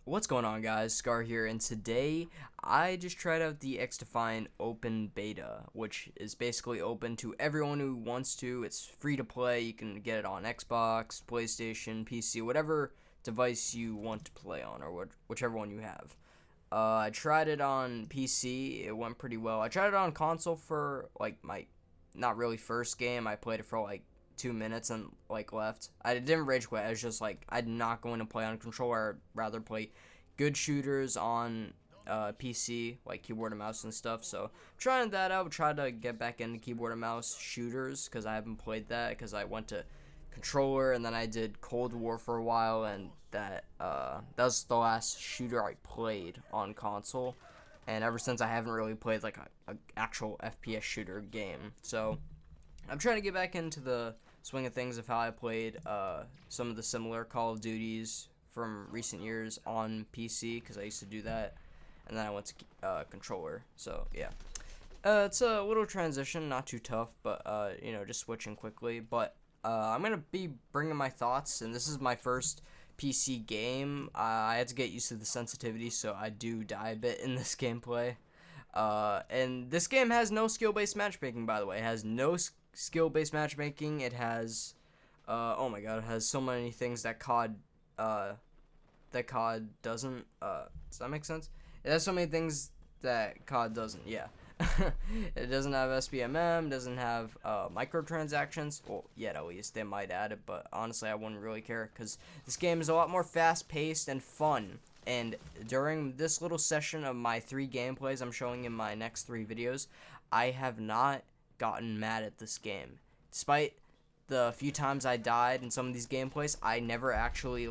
What's going on, guys? Scar here, and today I just tried out the XDefiant Open Beta, which is basically open to everyone who wants to. It's free to play. You can get it on Xbox, PlayStation, PC, whatever device you want to play on, or whichever one you have. I tried it on PC. It went pretty well. I tried it on console for like my not really first game. I played it for like 2 minutes and like left. I didn't rage quit. I was just like, I'm not going to play on controller. I'd rather play good shooters on PC, like keyboard and mouse and stuff. So trying that out. Try to get back into keyboard and mouse shooters because I haven't played that because I went to controller and then I did Cold War for a while, and that was the last shooter I played on console. And ever since I haven't really played like a actual FPS shooter game. So I'm trying to get back into the swing of things of how I played some of the similar Call of Duties from recent years on PC because I used to do that, and then I went to controller. So yeah, it's a little transition, not too tough, but just switching quickly. But I'm gonna be bringing my thoughts, and this is my first PC game. I had to get used to the sensitivity, so I do die a bit in this gameplay. And this game has no skill-based matchmaking, by the way. It has no skill-based matchmaking. It has, oh my god, it has so many things that COD doesn't. Does that make sense? It has so many things that COD doesn't. Yeah. It doesn't have SBMM, doesn't have microtransactions. Well, yet at least they might add it, but honestly, I wouldn't really care because this game is a lot more fast-paced and fun. And during this little session of my 3 gameplays I'm showing in my next 3 videos, I have not gotten mad at this game. Despite the few times I died in some of these gameplays, I never actually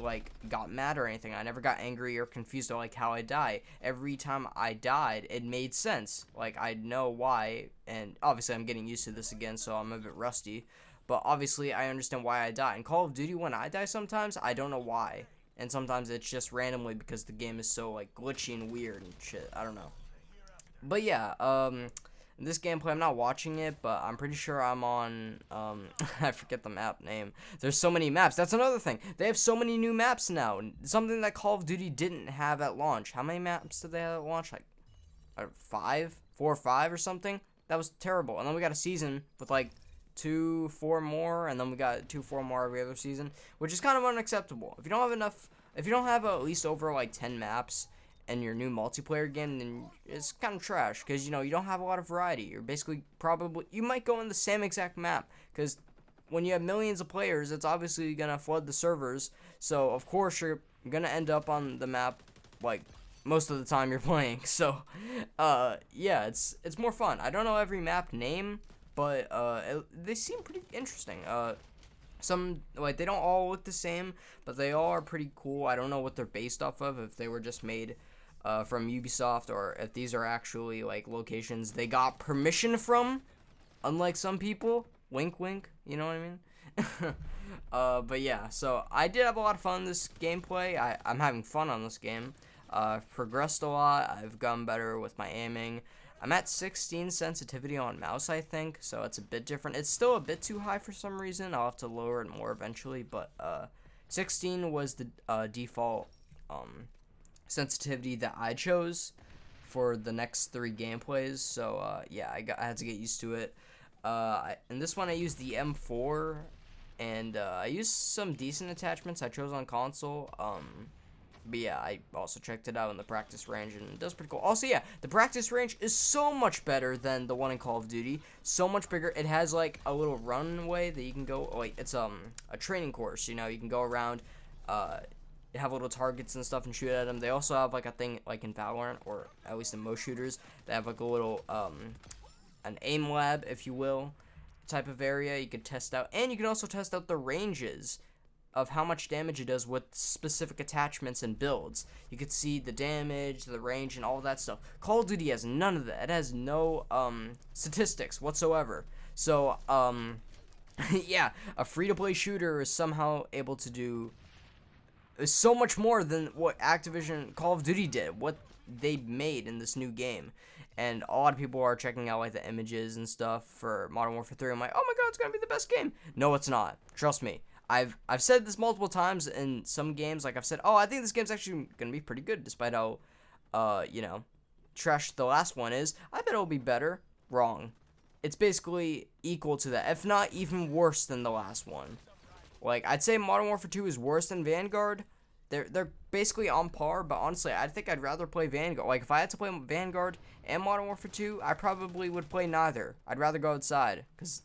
got mad or anything. I never got angry or confused or how I die. Every time I died, it made sense. I know why, and obviously I'm getting used to this again, so I'm a bit rusty. But obviously I understand why I die. In Call of Duty, when I die sometimes, I don't know why. And sometimes it's just randomly because the game is so glitchy and weird and shit. I don't know. But yeah, this gameplay, I'm not watching it, but I'm pretty sure I'm on, I forget the map name. There's so many maps. That's another thing. They have so many new maps now. Something that Call of Duty didn't have at launch. How many maps did they have at launch? 5? 4 or 5 or something? That was terrible. And then we got a season with 2, 4 more, and then we got 2, 4 more every other season, which is kind of unacceptable. If you don't have at least over 10 maps in your new multiplayer game, then it's kind of trash because you don't have a lot of variety. You're basically you might go in the same exact map because when you have millions of players, it's obviously gonna flood the servers. So of course you're gonna end up on the map most of the time you're playing. So yeah, it's more fun. I don't know every map name, but they seem pretty interesting. Some they don't all look the same, but they all are pretty cool. I don't know what they're based off of, if they were just made from Ubisoft or if these are actually locations they got permission from, unlike some people. Wink wink, you know what I mean? But yeah, so I did have a lot of fun in this gameplay. I'm having fun on this game. I've progressed a lot. I've gotten better with my aiming. I'm at 16 sensitivity on mouse, I think, so it's a bit different. It's still a bit too high for some reason. I'll have to lower it more eventually, but 16 was the default sensitivity that I chose for the next 3 gameplays. So yeah, I had to get used to it. In this one, I used the M4, and I used some decent attachments I chose on console. But yeah, I also checked it out in the practice range, and it does pretty cool. Also, yeah, the practice range is so much better than the one in Call of Duty. So much bigger. It has a little runway that you can go. It's a training course. You can go around, have little targets and stuff and shoot at them. They also have a thing in Valorant, or at least in most shooters, they have a little an aim lab, if you will, type of area you could test out, and you can also test out the ranges of how much damage it does with specific attachments and builds. You could see the damage, the range, and all that stuff. Call of Duty has none of that. It has no statistics whatsoever. So yeah, a free-to-play shooter is somehow able to do so much more than what Activision Call of Duty did, what they made in this new game. And a lot of people are checking out the images and stuff for Modern Warfare 3. I'm like, oh my god, it's gonna be the best game. No, it's not. Trust me. I've said this multiple times in some games. Like I've said, oh, I think this game's actually gonna be pretty good, despite how, you know, trash the last one is. I bet it'll be better. Wrong. It's basically equal to that, if not even worse than the last one. Like I'd say Modern Warfare 2 is worse than Vanguard. They're basically on par, but honestly, I think I'd rather play Vanguard. Like if I had to play Vanguard and Modern Warfare 2, I probably would play neither. I'd rather go outside because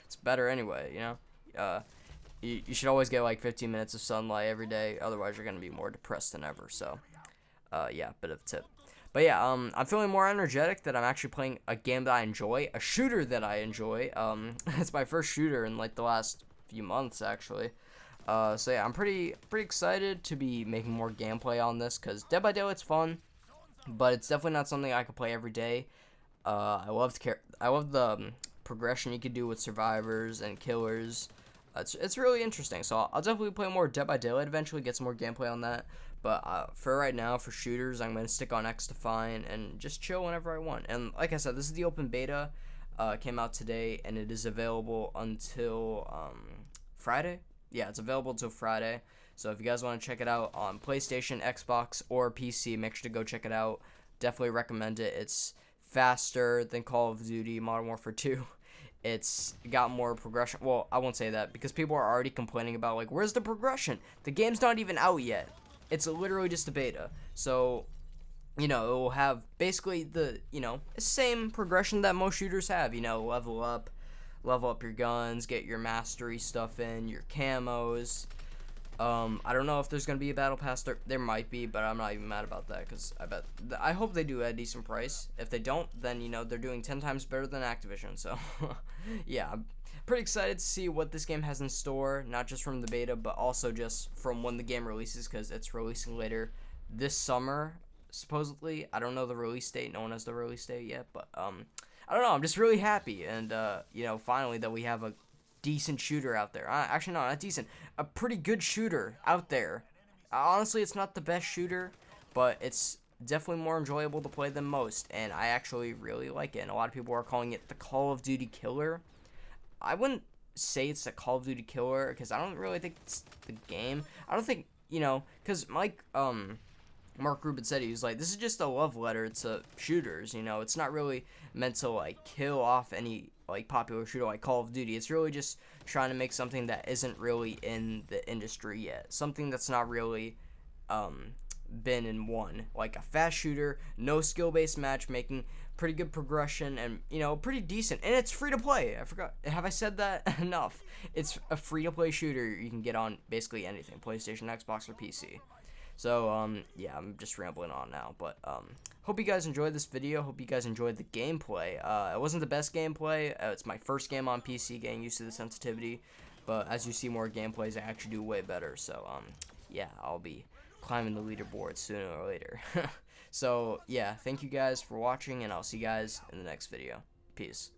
it's better anyway. You know. You should always get like 15 minutes of sunlight every day, otherwise you're gonna be more depressed than ever. So, yeah, bit of a tip. But yeah, I'm feeling more energetic that I'm actually playing a game that I enjoy, a shooter that I enjoy. It's my first shooter in like the last few months actually. So yeah, I'm pretty excited to be making more gameplay on this because Dead by Daylight's fun, but it's definitely not something I could play every day. I love the progression you could do with survivors and killers. It's really interesting, so I'll definitely play more Dead by Daylight eventually, get some more gameplay on that, but for right now, for shooters, I'm going to stick on XDefiant and just chill whenever I want. And like I said, this is the open beta, came out today, and it is available until Friday. Yeah, it's available until Friday, so if you guys want to check it out on PlayStation, Xbox, or PC, make sure to go check it out. Definitely recommend it. It's faster than Call of Duty Modern Warfare 2. It's got more progression. Well, I won't say that because people are already complaining about, like, where's the progression? The game's not even out yet. It's literally just a beta. So, you know, it will have basically the, you know, same progression that most shooters have. You know, level up your guns, get your mastery stuff in, your camos. I don't know if there's going to be a battle pass. There might be, but I'm not even mad about that because I hope they do at a decent price. If they don't, then, you know, they're doing 10 times better than Activision. So, yeah, I'm pretty excited to see what this game has in store, not just from the beta, but also just from when the game releases because it's releasing later this summer, supposedly. I don't know the release date. No one has the release date yet, but, I don't know. I'm just really happy and, you know, finally that we have a decent shooter out there. Actually, no, not decent. A pretty good shooter out there. Honestly, it's not the best shooter, but it's definitely more enjoyable to play than most, and I actually really like it. And a lot of people are calling it the Call of Duty killer. I wouldn't say it's a Call of Duty killer because I don't really think it's the game. I don't think, you know, because Mark Rubin said, he was like, this is just a love letter to shooters, you know, it's not really meant to, like, kill off any, like, popular shooter like Call of Duty. It's really just trying to make something that isn't really in the industry yet, something that's not really, been in one, like a fast shooter, no skill-based matchmaking, pretty good progression, and, you know, pretty decent, and it's free to play. I forgot, have I said that enough? It's a free-to-play shooter you can get on basically anything, PlayStation, Xbox, or PC. So, yeah, I'm just rambling on now, but, hope you guys enjoyed this video. Hope you guys enjoyed the gameplay. It wasn't the best gameplay. It's my first game on PC, getting used to the sensitivity, but as you see more gameplays, I actually do way better. So, yeah, I'll be climbing the leaderboard sooner or later. So, yeah, thank you guys for watching, and I'll see you guys in the next video. Peace.